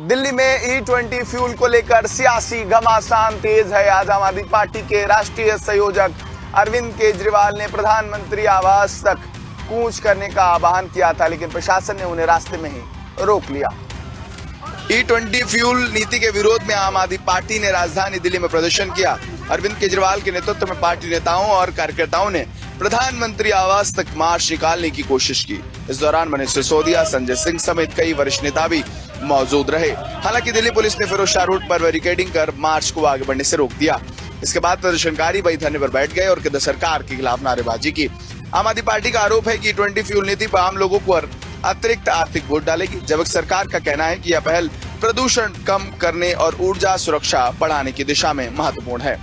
दिल्ली में E20 fuel को लेकर सियासी घमासान तेज है। आज आम आदमी पार्टी के राष्ट्रीय संयोजक अरविंद केजरीवाल ने प्रधानमंत्री आवास तक कूच करने का आह्वान किया था, लेकिन प्रशासन ने उन्हें रास्ते में ही रोक लिया। E20 फ्यूल नीति के विरोध में आम आदमी पार्टी ने राजधानी दिल्ली में प्रदर्शन किया। अरविंद केजरीवाल के नेतृत्व में पार्टी नेताओं और कार्यकर्ताओं ने प्रधानमंत्री आवास तक मार्च निकालने की कोशिश की। इस दौरान मनीष सिसोदिया, संजय सिंह समेत कई वरिष्ठ नेता भी मौजूद रहे। हालांकि दिल्ली पुलिस ने फिरोज शाह रोड पर बैरिकेडिंग कर मार्च को आगे बढ़ने से रोक दिया। इसके बाद प्रदर्शनकारी वही धरने पर बैठ गए और केंद्र सरकार के खिलाफ नारेबाजी की। आम आदमी पार्टी का आरोप है कि E20 फ्यूल नीति पर आम लोगों पर अतिरिक्त आर्थिक बोझ डालेगी, जबकि सरकार का कहना है कि यह पहल प्रदूषण कम करने और ऊर्जा सुरक्षा बढ़ाने की दिशा में महत्वपूर्ण है।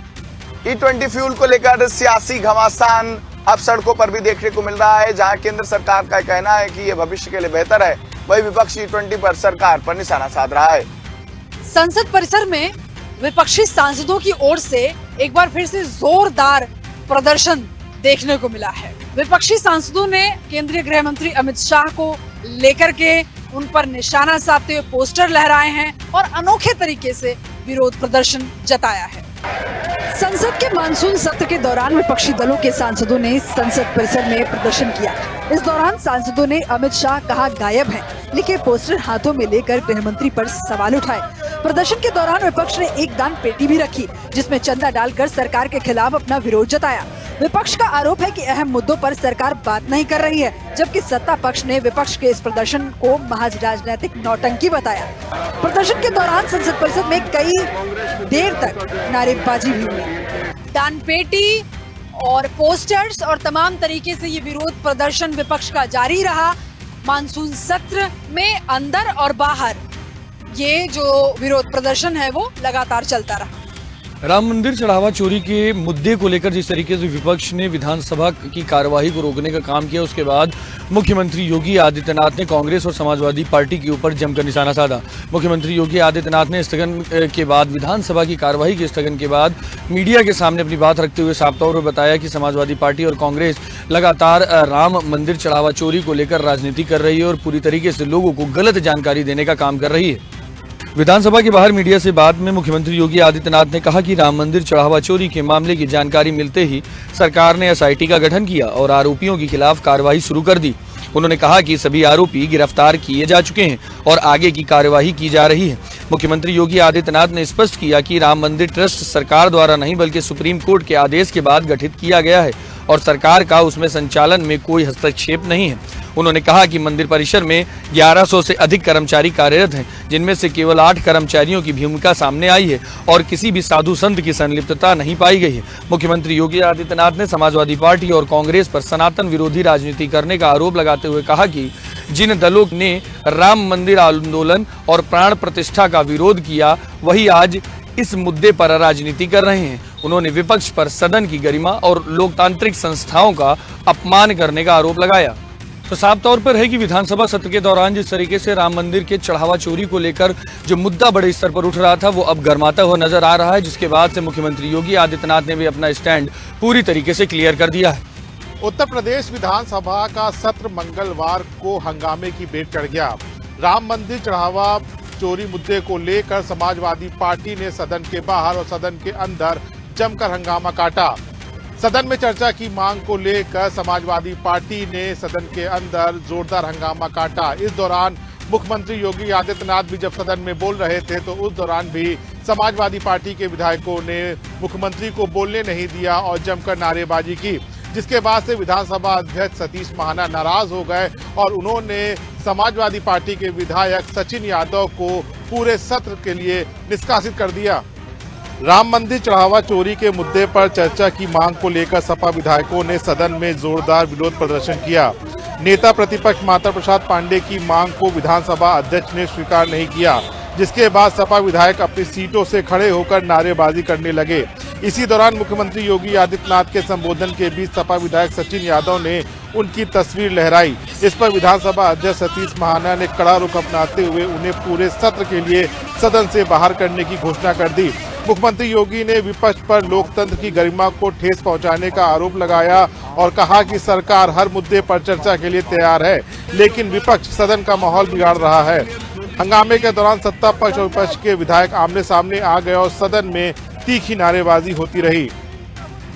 E20 फ्यूल को लेकर सियासी घमासान अब सड़कों पर भी देखने को मिल रहा है। जहां केंद्र सरकार का कहना है कि यह भविष्य के लिए बेहतर है, वही विपक्ष E20 पर सरकार पर निशाना साध रहा है। संसद परिसर में विपक्षी सांसदों की ओर से एक बार फिर से जोरदार प्रदर्शन देखने को मिला है। विपक्षी सांसदों ने केंद्रीय गृह मंत्री अमित शाह को लेकर के उन पर निशाना साधते हुए पोस्टर लहराए हैं और अनोखे तरीके से विरोध प्रदर्शन जताया है। संसद के मानसून सत्र के दौरान विपक्षी दलों के सांसदों ने संसद परिसर में प्रदर्शन किया। इस दौरान सांसदों ने अमित शाह कहाँ गायब हैं लिखे पोस्टर हाथों में लेकर गृह मंत्री पर सवाल उठाए। प्रदर्शन के दौरान विपक्ष ने एक दान पेटी भी रखी, जिसमें चंदा डालकर सरकार के खिलाफ अपना विरोध जताया। विपक्ष का आरोप है कि अहम मुद्दों पर सरकार बात नहीं कर रही है, जबकि सत्ता पक्ष ने विपक्ष के इस प्रदर्शन को महज राजनीतिक नौटंकी बताया। प्रदर्शन के दौरान संसद परिसर में कई देर तक नारेबाजी भी हुई। दानपेटी और पोस्टर्स और तमाम तरीके से ये विरोध प्रदर्शन विपक्ष का जारी रहा। मानसून सत्र में अंदर और बाहर ये जो विरोध प्रदर्शन है वो लगातार चलता रहा। राम मंदिर चढ़ावा चोरी के मुद्दे को लेकर जिस तरीके से विपक्ष ने विधानसभा की कार्यवाही को रोकने का काम किया, उसके बाद मुख्यमंत्री योगी आदित्यनाथ ने कांग्रेस और समाजवादी पार्टी के ऊपर जमकर निशाना साधा। मुख्यमंत्री योगी आदित्यनाथ ने स्थगन के बाद विधानसभा की कार्यवाही के स्थगन के बाद मीडिया के सामने अपनी बात रखते हुए साफ तौर पर बताया कि समाजवादी पार्टी और कांग्रेस लगातार राम मंदिर चढ़ावा चोरी को लेकर राजनीति कर रही है और पूरी तरीके से लोगों को गलत जानकारी देने का काम कर रही है। विधानसभा के बाहर मीडिया से बात में मुख्यमंत्री योगी आदित्यनाथ ने कहा कि राम मंदिर चढ़ावा चोरी के मामले की जानकारी मिलते ही सरकार ने SIT का गठन किया और आरोपियों के खिलाफ कार्रवाई शुरू कर दी। उन्होंने कहा कि सभी आरोपी गिरफ्तार किए जा चुके हैं और आगे की कार्यवाही की जा रही है। मुख्यमंत्री योगी आदित्यनाथ ने स्पष्ट किया कि राम मंदिर ट्रस्ट सरकार द्वारा नहीं बल्कि सुप्रीम कोर्ट के आदेश के बाद गठित किया गया है और सरकार का उसमें संचालन में कोई हस्तक्षेप नहीं है। उन्होंने कहा कि मंदिर परिसर में 1100 से अधिक कर्मचारी कार्यरत हैं, जिनमें से केवल 8 कर्मचारियों की भूमिका सामने आई है और किसी भी साधु संत की संलिप्तता नहीं पाई गई है। मुख्यमंत्री योगी आदित्यनाथ ने समाजवादी पार्टी और कांग्रेस पर सनातन विरोधी राजनीति करने का आरोप लगाते हुए कहा कि जिन दलों ने राम मंदिर आंदोलन और प्राण प्रतिष्ठा का विरोध किया, वही आज इस मुद्दे पर राजनीति कर रहे हैं। उन्होंने विपक्ष पर सदन की गरिमा और लोकतांत्रिक संस्थाओं का अपमान करने का आरोप लगाया। तो साफ तौर पर है कि विधानसभा सत्र के दौरान जिस तरीके से राम मंदिर के चढ़ावा चोरी को लेकर जो मुद्दा बड़े स्तर पर उठ रहा था, वो अब गर्माता हुआ नजर आ रहा है, जिसके बाद से मुख्यमंत्री योगी आदित्यनाथ ने भी अपना स्टैंड पूरी तरीके से क्लियर कर दिया है। उत्तर प्रदेश विधानसभा का सत्र मंगलवार को हंगामे की भेंट चढ़ गया। राम मंदिर चढ़ावा चोरी मुद्दे को लेकर समाजवादी पार्टी ने सदन के बाहर और सदन के अंदर जमकर हंगामा काटा। सदन में चर्चा की मांग को लेकर समाजवादी पार्टी ने सदन के अंदर जोरदार हंगामा काटा। इस दौरान मुख्यमंत्री योगी आदित्यनाथ भी जब सदन में बोल रहे थे, तो उस दौरान भी समाजवादी पार्टी के विधायकों ने मुख्यमंत्री को बोलने नहीं दिया और जमकर नारेबाजी की, जिसके बाद से विधानसभा अध्यक्ष सतीश महाना नाराज हो गए और उन्होंने समाजवादी पार्टी के विधायक सचिन यादव को पूरे सत्र के लिए निष्कासित कर दिया। राम मंदिर चढ़ावा चोरी के मुद्दे पर चर्चा की मांग को लेकर सपा विधायकों ने सदन में जोरदार विरोध प्रदर्शन किया। नेता प्रतिपक्ष माता प्रसाद पांडे की मांग को विधानसभा अध्यक्ष ने स्वीकार नहीं किया, जिसके बाद सपा विधायक अपनी सीटों से खड़े होकर नारेबाजी करने लगे। इसी दौरान मुख्यमंत्री योगी आदित्यनाथ के संबोधन के बीच सपा विधायक सचिन यादव ने उनकी तस्वीर लहराई। इस पर विधानसभा अध्यक्ष सतीश महाना ने कड़ा रुख अपनाते हुए उन्हें पूरे सत्र के लिए सदन से बाहर करने की घोषणा कर दी। मुख्यमंत्री योगी ने विपक्ष पर लोकतंत्र की गरिमा को ठेस पहुंचाने का आरोप लगाया और कहा कि सरकार हर मुद्दे पर चर्चा के लिए तैयार है, लेकिन विपक्ष सदन का माहौल बिगाड़ रहा है। हंगामे के दौरान सत्ता पक्ष और विपक्ष के विधायक आमने सामने आ गए और सदन में तीखी नारेबाजी होती रही।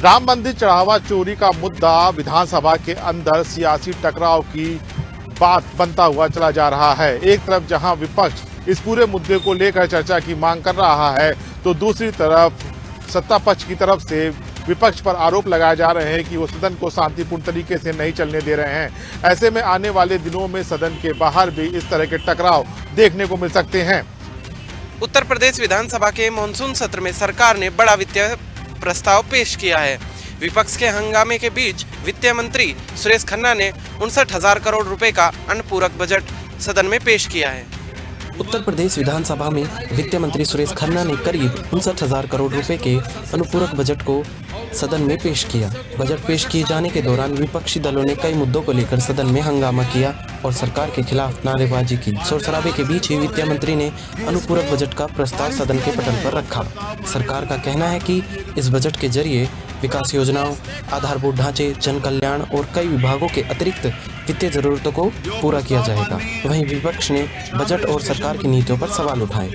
राम मंदिर चढ़ावा चोरी का मुद्दा विधानसभा के अंदर सियासी टकराव की बात बनता हुआ चला जा रहा है। एक तरफ जहां विपक्ष इस पूरे मुद्दे को लेकर चर्चा की मांग कर रहा है, तो दूसरी तरफ सत्ता पक्ष की तरफ से विपक्ष पर आरोप लगाए जा रहे हैं कि वो सदन को शांतिपूर्ण तरीके से नहीं चलने दे रहे हैं। ऐसे में आने वाले दिनों में सदन के बाहर भी इस तरह के टकराव देखने को मिल सकते हैं। उत्तर प्रदेश विधानसभा के मानसून सत्र में सरकार ने बड़ा वित्तीय प्रस्ताव पेश किया है। विपक्ष के हंगामे के बीच वित्त मंत्री सुरेश खन्ना ने 59,000 करोड़ रुपए का अनुपूरक बजट सदन में पेश किया है। उत्तर प्रदेश विधानसभा में वित्त मंत्री सुरेश खन्ना ने करीब 59,000 करोड़ रुपए के अनुपूरक बजट को सदन में पेश किया। बजट पेश किए जाने के दौरान विपक्षी दलों ने कई मुद्दों को लेकर सदन में हंगामा किया और सरकार के खिलाफ नारेबाजी की। शोर शराबे के बीच ही वित्त मंत्री ने अनुपूरक बजट का प्रस्ताव सदन के पटल पर रखा। सरकार का कहना है कि इस बजट के जरिए विकास योजनाओं, आधारभूत ढांचे, जन कल्याण और कई विभागों के अतिरिक्त वित्तीय जरूरतों को पूरा किया जाएगा। वहीं विपक्ष ने बजट और सरकार की नीतियों पर सवाल उठाए।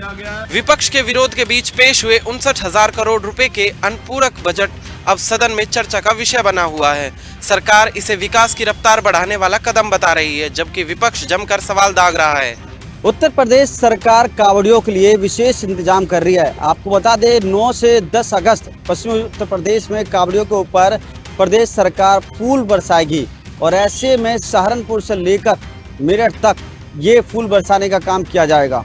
विपक्ष के विरोध के बीच पेश हुए 59,000 करोड़ रुपए के अनुपूरक बजट अब सदन में चर्चा का विषय बना हुआ है। सरकार इसे विकास की रफ्तार बढ़ाने वाला कदम बता रही है, जबकि विपक्ष जमकर सवाल दाग रहा है। उत्तर प्रदेश सरकार कांवड़ियों के लिए विशेष इंतजाम कर रही है। आपको बता दें 9 से 10 अगस्त पश्चिमी उत्तर प्रदेश में कांवड़ियों के ऊपर प्रदेश सरकार फूल बरसाएगी और ऐसे में सहारनपुर से लेकर मेरठ तक ये फूल बरसाने का काम किया जाएगा।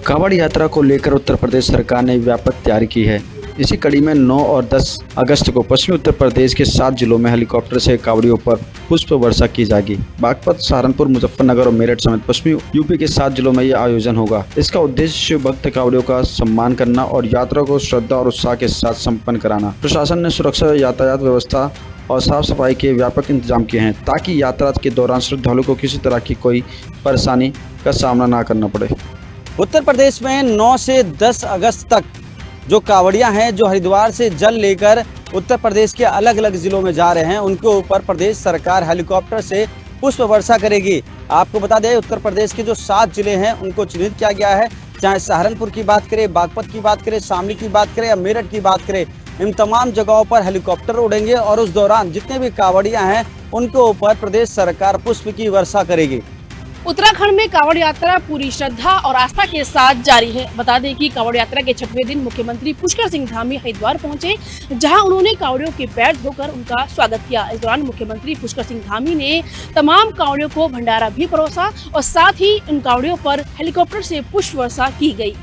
कांवड़ यात्रा को लेकर उत्तर प्रदेश सरकार ने व्यापक तैयारी की है। इसी कड़ी में 9 और 10 अगस्त को पश्चिमी उत्तर प्रदेश के 7 जिलों में हेलीकॉप्टर से कांवड़ियों पर पुष्प वर्षा की जाएगी। बागपत, सहारनपुर, मुजफ्फरनगर और मेरठ समेत पश्चिमी यूपी के 7 जिलों में यह आयोजन होगा। इसका उद्देश्य शिव भक्त कांवड़ियों का सम्मान करना और यात्रा को श्रद्धा और उत्साह के साथ संपन्न कराना। प्रशासन ने सुरक्षा, यातायात व्यवस्था और साफ सफाई के व्यापक इंतजाम किए हैं ताकि यात्रा के दौरान श्रद्धालुओं को किसी तरह की कोई परेशानी का सामना न करना पड़े। उत्तर प्रदेश में 9 से 10 अगस्त तक जो कांवड़ियां हैं जो हरिद्वार से जल लेकर उत्तर प्रदेश के अलग अलग जिलों में जा रहे हैं, उनके ऊपर प्रदेश सरकार हेलीकॉप्टर से पुष्प वर्षा करेगी। आपको बता दें उत्तर प्रदेश के जो 7 जिले हैं उनको चिन्हित किया गया है। चाहे सहारनपुर की बात करें, बागपत की बात करें, शामली की बात करें या मेरठ की बात करें, इन तमाम जगहों पर हेलीकॉप्टर उड़ेंगे और उस दौरान जितने भी कांवड़ियां हैं उनके ऊपर प्रदेश सरकार पुष्प की वर्षा करेगी। उत्तराखंड में कांवड़ यात्रा पूरी श्रद्धा और आस्था के साथ जारी है। बता दें कि कांवड़ यात्रा के 6वें दिन मुख्यमंत्री पुष्कर सिंह धामी हरिद्वार पहुंचे, जहां उन्होंने कांवड़ियों के पैर धोकर उनका स्वागत किया। इस दौरान मुख्यमंत्री पुष्कर सिंह धामी ने तमाम कांवड़ियों को भंडारा भी परोसा और साथ ही उन कांवड़ियों पर हेलीकॉप्टर से पुष्प वर्षा की गई।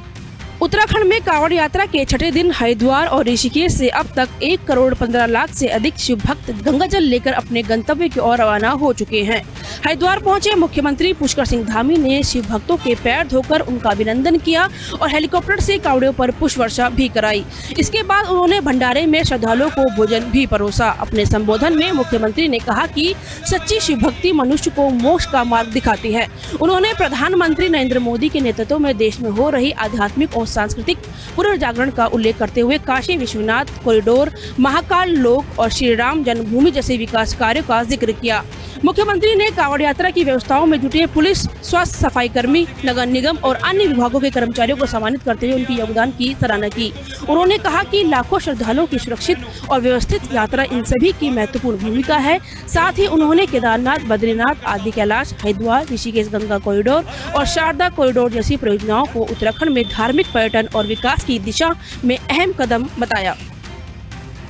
उत्तराखंड में कांवड़ यात्रा के 6ठे दिन हरिद्वार और ऋषिकेश से अब तक 1 करोड़ 15 लाख से अधिक शिव भक्त गंगाजल लेकर अपने गंतव्य की ओर रवाना हो चुके हैं। हरिद्वार पहुंचे मुख्यमंत्री पुष्कर सिंह धामी ने शिव भक्तों के पैर धोकर उनका अभिनंदन किया और हेलीकॉप्टर से कांवड़ियों पर पुष्प वर्षा भी कराई। इसके बाद उन्होंने भंडारे में श्रद्धालुओं को भोजन भी परोसा। अपने संबोधन में मुख्यमंत्री ने कहा कि सच्ची शिव भक्ति मनुष्य को मोक्ष का मार्ग दिखाती है। उन्होंने प्रधानमंत्री नरेंद्र मोदी के नेतृत्व में देश में हो रही आध्यात्मिक और सांस्कृतिक पुनर्जागरण का उल्लेख करते हुए काशी विश्वनाथ कॉरिडोर, महाकाल लोक और श्री राम जन्मभूमि जैसे विकास कार्यों का जिक्र किया। मुख्यमंत्री ने कांवड़ यात्रा की व्यवस्थाओं में जुटे पुलिस, स्वास्थ्य, सफाई कर्मी, नगर निगम और अन्य विभागों के कर्मचारियों को सम्मानित करते हुए उनके योगदान की सराहना की। उन्होंने कहा कि लाखों श्रद्धालुओं की सुरक्षित और व्यवस्थित यात्रा इन सभी की महत्वपूर्ण भूमिका है। साथ ही उन्होंने केदारनाथ, बद्रीनाथ, आदि कैलाश, हरिद्वार, ऋषिकेश गंगा कॉरिडोर और शारदा कॉरिडोर जैसी परियोजनाओं को उत्तराखंड में धार्मिक पर्यटन और विकास की दिशा में अहम कदम बताया।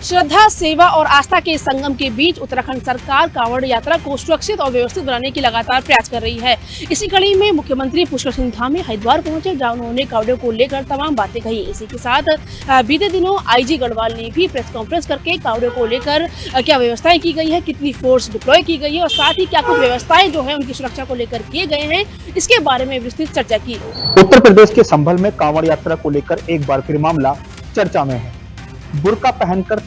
श्रद्धा, सेवा और आस्था के संगम के बीच उत्तराखंड सरकार कांवड़ यात्रा को सुरक्षित और व्यवस्थित बनाने की लगातार प्रयास कर रही है। इसी कड़ी में मुख्यमंत्री पुष्कर सिंह धामी हरिद्वार पहुंचे, जहां उन्होंने कांवड़ियों को लेकर तमाम बातें कही। इसी के साथ बीते दिनों आईजी गढ़वाल ने भी प्रेस कॉन्फ्रेंस करके कांवड़ियों को लेकर क्या व्यवस्थाएं की गई है, कितनी फोर्स डिप्लॉय की गई है और साथ ही क्या कुछ व्यवस्थाएं जो है उनकी सुरक्षा को लेकर किए गए हैं, इसके बारे में विस्तृत चर्चा की। उत्तर प्रदेश के संभल में कांवड़ यात्रा को लेकर एक बार फिर मामला चर्चा में है। बुर्का पहनकर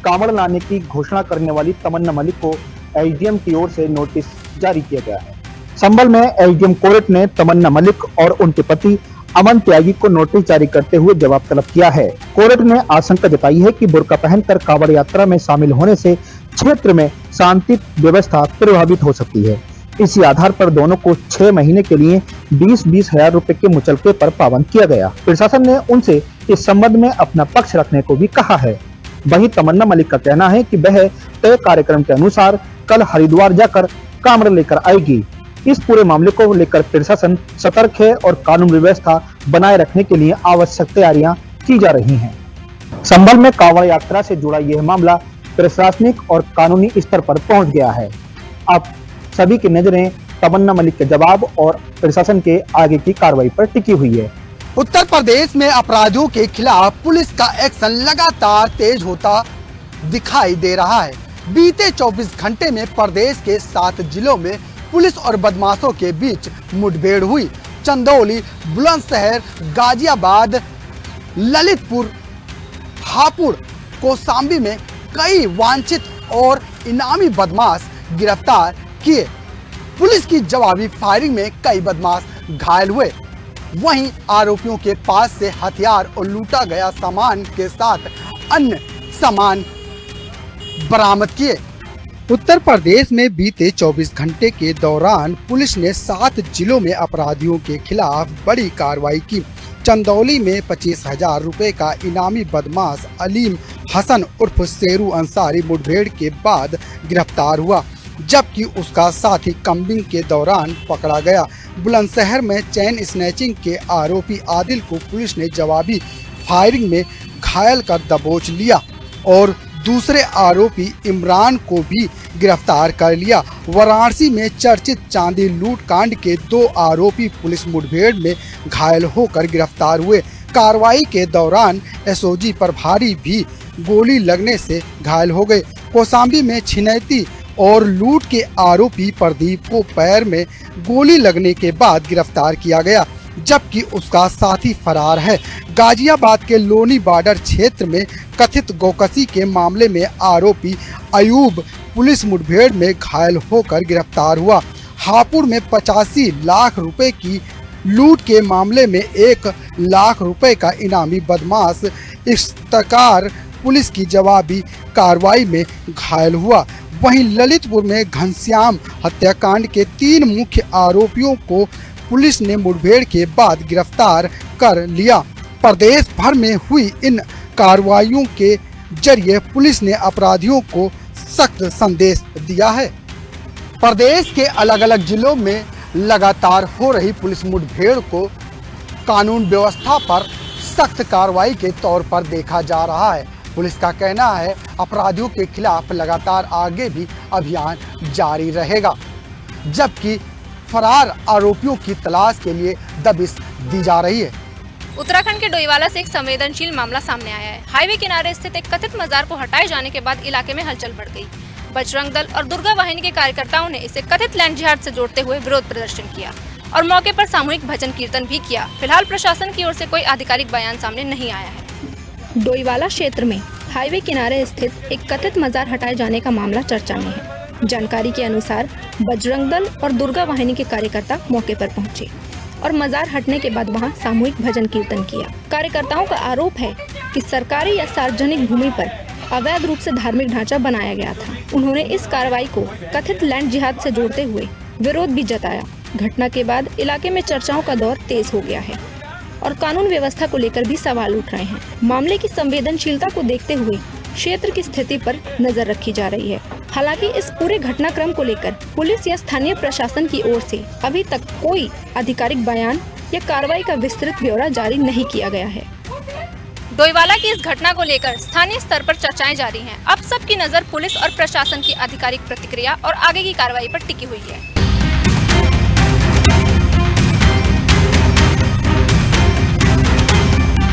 कांवड़ लाने की घोषणा करने वाली तमन्ना मलिक को एसडीएम की ओर से नोटिस जारी किया गया है। संभल में एसडीएम कोर्ट ने तमन्ना मलिक और उनके पति अमन त्यागी को नोटिस जारी करते हुए जवाब तलब किया है। कोर्ट ने आशंका जताई है कि बुर्का पहनकर कांवड़ यात्रा में शामिल होने से क्षेत्र में शांति व्यवस्था प्रभावित हो सकती है। इसी आधार पर दोनों को 6 महीने के लिए 20-20 हजार रुपए के मुचलके पर पाबंद किया गया। प्रशासन ने उनसे इस संबंध में अपना पक्ष रखने को भी कहा है। वहीं तमन्ना मलिक का कहना है कि वह तय कार्यक्रम के अनुसार कल हरिद्वार जाकर कांवड़ लेकर आएगी। इस पूरे मामले को लेकर प्रशासन सतर्क है और कानून व्यवस्था बनाए रखने के लिए आवश्यक तैयारियां की जा रही हैं। संभल में कांवड़ यात्रा से जुड़ा यह मामला प्रशासनिक और कानूनी स्तर पर पहुंच गया है। अब सभी की नजरें तमन्ना मलिक के जवाब और प्रशासन के आगे की कार्रवाई पर टिकी हुई है। उत्तर प्रदेश में अपराधियों के खिलाफ पुलिस का एक्शन लगातार तेज होता दिखाई दे रहा है। बीते 24 घंटे में प्रदेश के 7 जिलों में पुलिस और बदमाशों के बीच मुठभेड़ हुई। चंदौली, बुलंदशहर, गाजियाबाद, ललितपुर, हापुड़, कौशाम्बी में कई वांछित और इनामी बदमाश गिरफ्तार किए। पुलिस की जवाबी फायरिंग में कई बदमाश घायल हुए। वहीं आरोपियों के पास से हथियार और लूटा गया सामान के साथ अन्य सामान बरामद किए। उत्तर प्रदेश में बीते 24 घंटे के दौरान पुलिस ने 7 जिलों में अपराधियों के खिलाफ बड़ी कार्रवाई की। चंदौली में 25,000 रुपए का इनामी बदमाश अलीम हसन उर्फ शेरू अंसारी मुठभेड़ के बाद गिरफ्तार हुआ, जबकि उसका साथी कम्बिंग के दौरान पकड़ा गया। बुलंदशहर में चैन स्नैचिंग के आरोपी आदिल को पुलिस ने जवाबी फायरिंग में घायल कर दबोच लिया और दूसरे आरोपी इमरान को भी गिरफ्तार कर लिया। वाराणसी में चर्चित चांदी लूट कांड के 2 आरोपी पुलिस मुठभेड़ में घायल होकर गिरफ्तार हुए। कार्रवाई के दौरान एसओजी प्रभारी भी गोली लगने से घायल हो गए। कौशाम्बी में छिनैती और लूट के आरोपी प्रदीप को पैर में गोली लगने के बाद गिरफ्तार किया गया, जबकि उसका साथी फरार है। गाजियाबाद के लोनी बॉर्डर क्षेत्र में कथित गौकशी के मामले में आरोपी अयूब पुलिस मुठभेड़ में घायल होकर गिरफ्तार हुआ। हापुड़ में 85 लाख रुपए की लूट के मामले में 1 लाख रुपए का इनामी बदमाश इफ्तिकार पुलिस की जवाबी कार्रवाई में घायल हुआ। वहीं ललितपुर में घनश्याम हत्याकांड के 3 मुख्य आरोपियों को पुलिस ने मुठभेड़ के बाद गिरफ्तार कर लिया। प्रदेश भर में हुई इन कार्रवाइयों के जरिए पुलिस ने अपराधियों को सख्त संदेश दिया है। प्रदेश के अलग अलग जिलों में लगातार हो रही पुलिस मुठभेड़ को कानून व्यवस्था पर सख्त कार्रवाई के तौर पर देखा जा रहा है। पुलिस का कहना है अपराधियों के खिलाफ लगातार आगे भी अभियान जारी रहेगा, जबकि फरार आरोपियों की तलाश के लिए दबिश दी जा रही है। उत्तराखंड के डोईवाला से एक संवेदनशील मामला सामने आया है। हाईवे किनारे स्थित एक कथित मजार को हटाए जाने के बाद इलाके में हलचल बढ़ गई। बजरंग दल और दुर्गा वाहिनी के कार्यकर्ताओं ने इसे कथित लैंड जिहाद से जोड़ते हुए विरोध प्रदर्शन किया और मौके पर सामूहिक भजन कीर्तन भी किया। फिलहाल प्रशासन की ओर से कोई आधिकारिक बयान सामने नहीं आया है। डोईवाला क्षेत्र में हाईवे किनारे स्थित एक कथित मजार हटाए जाने का मामला चर्चा में है। जानकारी के अनुसार बजरंग दल और दुर्गा वाहिनी के कार्यकर्ता मौके पर पहुंचे और मजार हटने के बाद वहां सामूहिक भजन कीर्तन किया। कार्यकर्ताओं का आरोप है कि सरकारी या सार्वजनिक भूमि पर अवैध रूप से धार्मिक ढांचा बनाया गया था। उन्होंने इस कार्रवाई को कथित लैंड जिहाद से जोड़ते हुए विरोध भी जताया। घटना के बाद इलाके में चर्चाओं का दौर तेज हो गया है और कानून व्यवस्था को लेकर भी सवाल उठ रहे हैं। मामले की संवेदनशीलता को देखते हुए क्षेत्र की स्थिति पर नजर रखी जा रही है। हालांकि इस पूरे घटनाक्रम को लेकर पुलिस या स्थानीय प्रशासन की ओर से अभी तक कोई आधिकारिक बयान या कार्रवाई का विस्तृत ब्यौरा जारी नहीं किया गया है। डोईवाला की इस घटना को लेकर स्थानीय स्तर पर चर्चाएं जारी हैं। अब सबकी नजर पुलिस और प्रशासन की आधिकारिक प्रतिक्रिया और आगे की कार्रवाई पर टिकी हुई है।